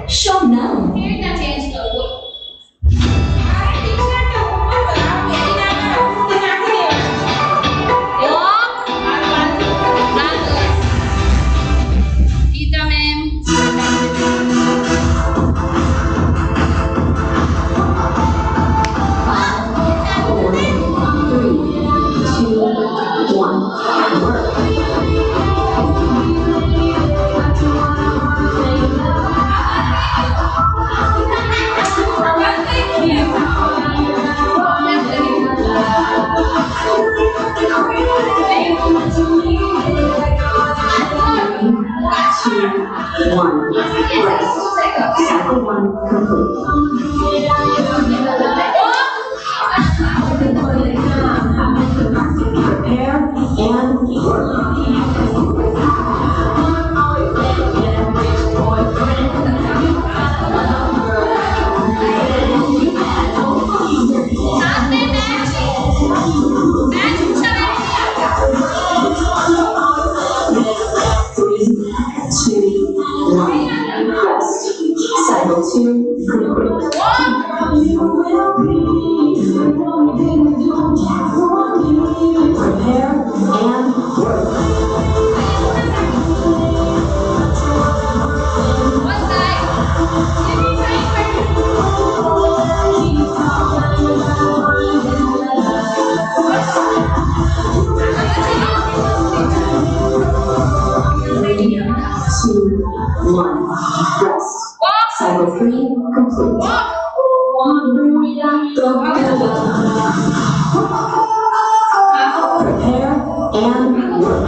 Shop now. One. Rest. Cycle 1 complete. Prepare and work. Cycle 2 complete. Prepare and work. Two, one, rest. Cycle 3 complete. Prepare and work.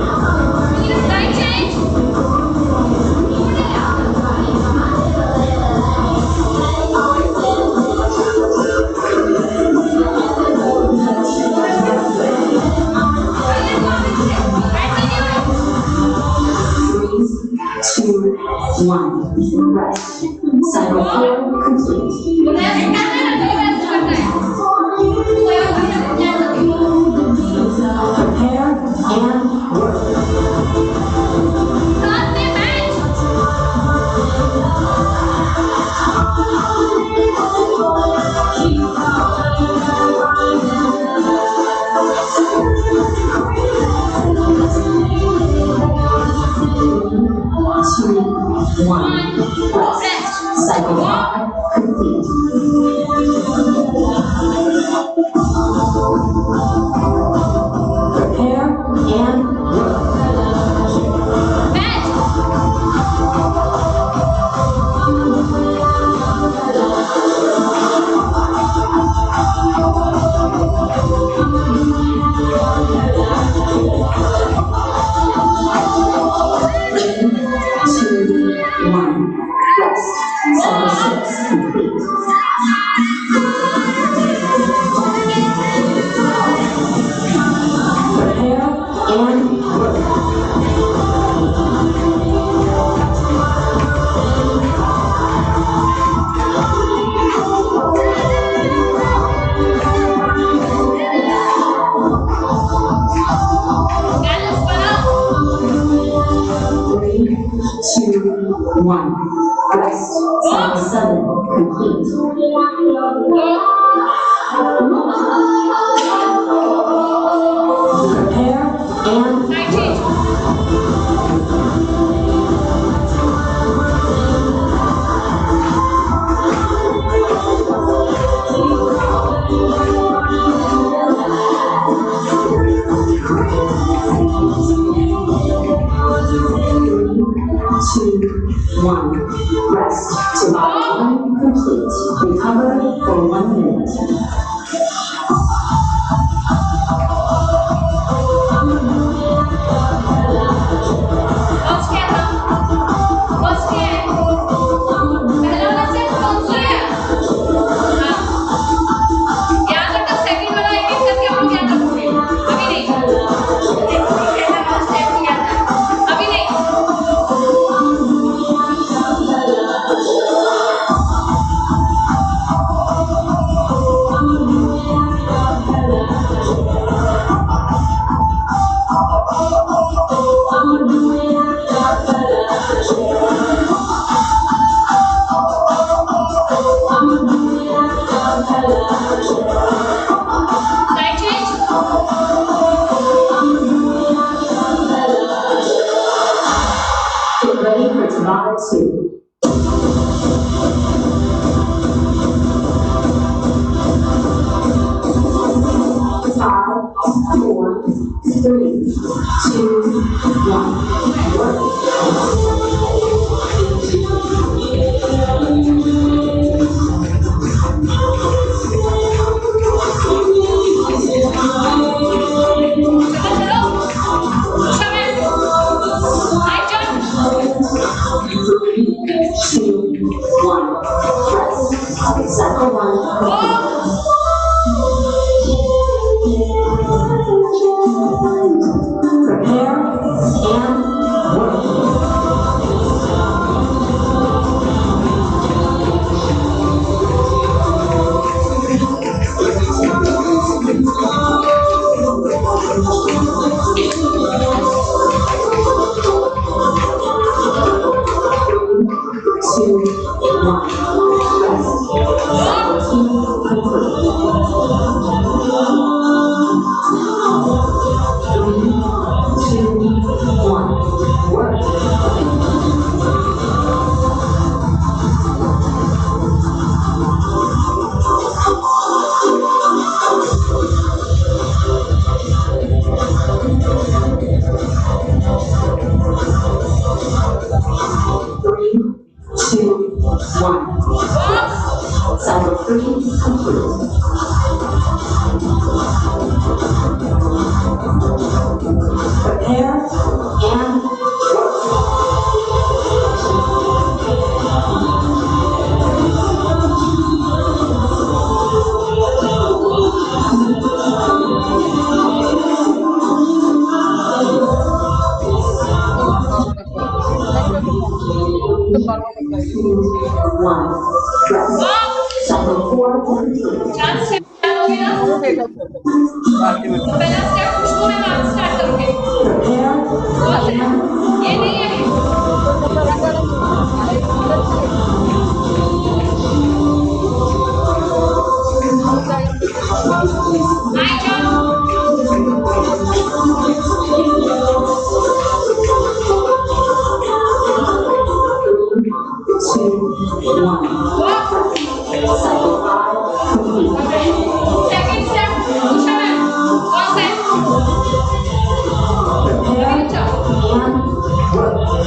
3, 2, 1, rest. Cycle 4 complete. Prepare and work. Two, one, rest. Cycle 5 complete. Prepare and work. One. Rest. Cycle 7 complete. Prepare and 19. Two, one, rest. Survival 1 complete. Recover for 1 minute. Let's get bottom 2. 5, 4, 3, 2, 1. Work. Three, two, one. Press. Cycle 1. Prepare and work. 2, 1. Rest. Cycle 2 complete. 3, 2, 1. Work. 3, 2, 1. Cycle 3 complete. Prepare and work. 1. Rest. Cycle 4 complete. पहला step खुशबू में बात start करोगे ये नहीं है आई जाओ Two, one. Cycle 5 complete. Second step Usha ma'am कौन सा Prepare and work.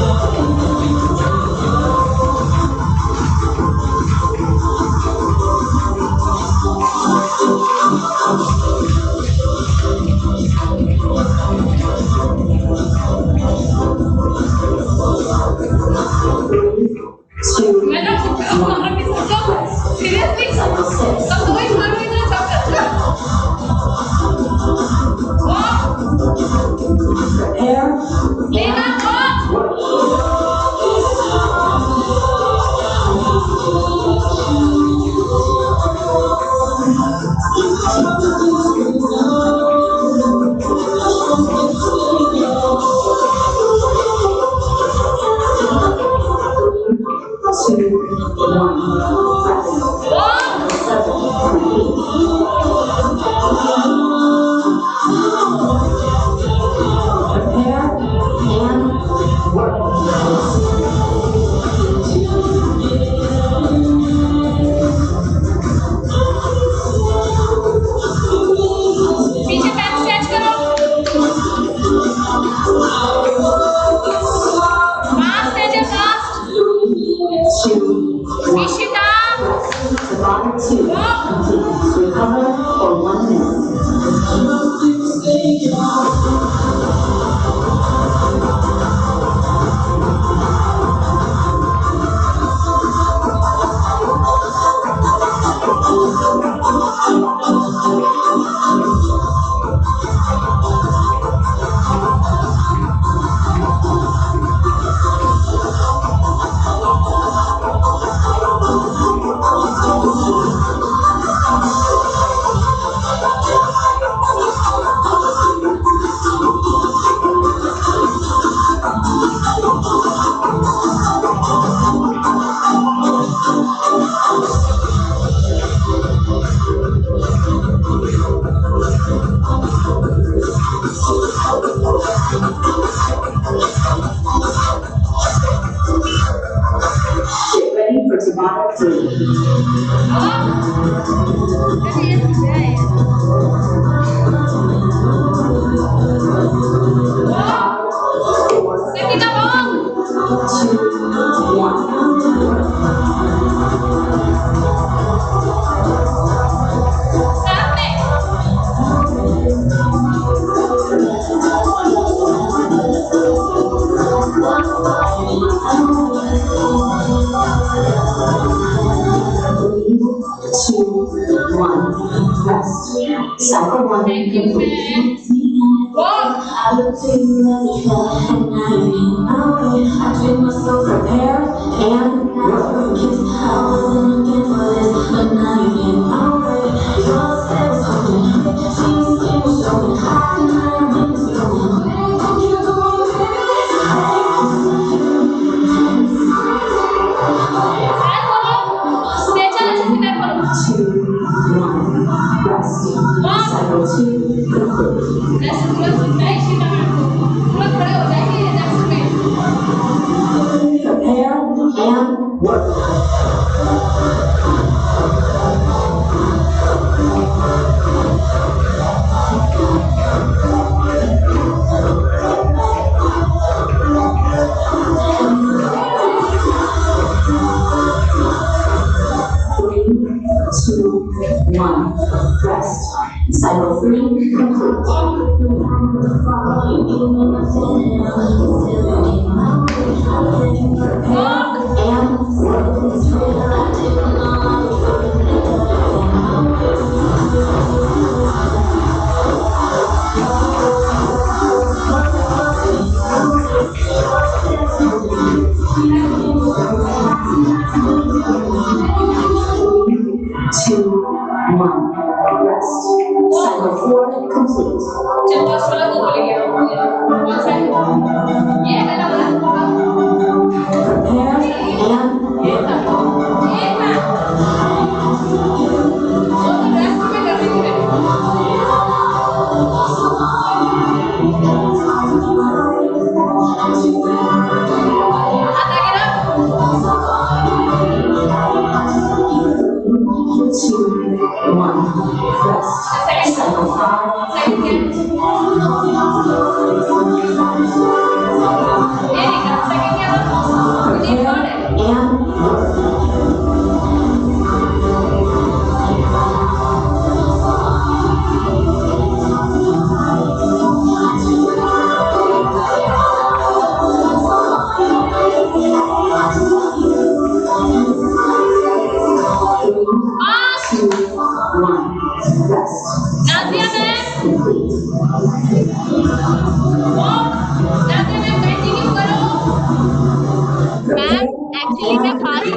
2, मैंने वहां की सबको सीरियसली cycle 6. सब दो ही मारो इतना सब करते Prepare लेना and work. 2, 1. Press. 7 complete. Prepare and work. पीछे पैर स्ट्रेच करो फास्ट है जो fast 2, 1. Ishita The bottom 2 complete. Recover for 1 minute. Sakina bong. 2, 1. Sabi. Three, two, one. Rest. Cycle 1 Thank you, complete. man. Bong. Prepare and work. Dad बोलो. Stretcher अच्छे से dad बोलो. 2, 1. Rest. Cycle 2 complete. ऐसे तुरंत नहीं सीधा हाथ को. तुरंत खड़े हो जाएंगे डेस्क में. Prepare and work. 3, 2, 1. Rest. Cycle 3 complete. Prepare and Two, one. Rest. Cycle 4 complete. चल बस वाला को बोलेंगे. कौन सा है? ये वाला वाला. Prepare and ये था. ये था. वो तो डेस्क पे कर रही है. आता है ना? 2, 1. Rest. Cycle 5 complete. ये निकाल सेकंड क्या था? ये थर्ड है. And work. पाँच. 2, 1. Rest. Nazia ma'am. Complete. Nazia ma'am continue करो. Prepare एक्चुअली मैं fast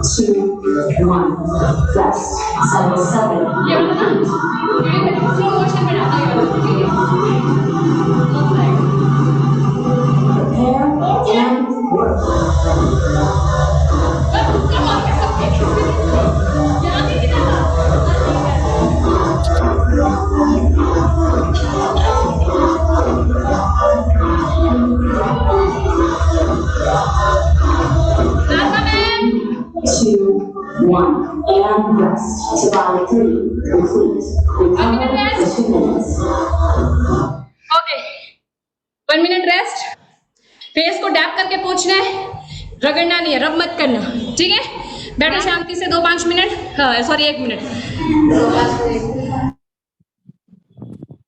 Two, one. Rest. Cycle 7. ये वाला ना वीडियो में स्लो मोशन में डालना ये वाला. ठीक है. मस्त है. Prepare and work. बस उसका मार के सबके यहाँ नहीं किधर था. Nazia ma'am. 2, 1. And rest. Tabali 3. Complete. Recover for 2 minutes. Okay. 1 minute rest. Face को डैप करके पोंछना है. रगड़ना नहीं है. रब मत करना. ठीक है. बैठो शांति से 2-5 मिनट. हाँ सॉरी 1 मिनट.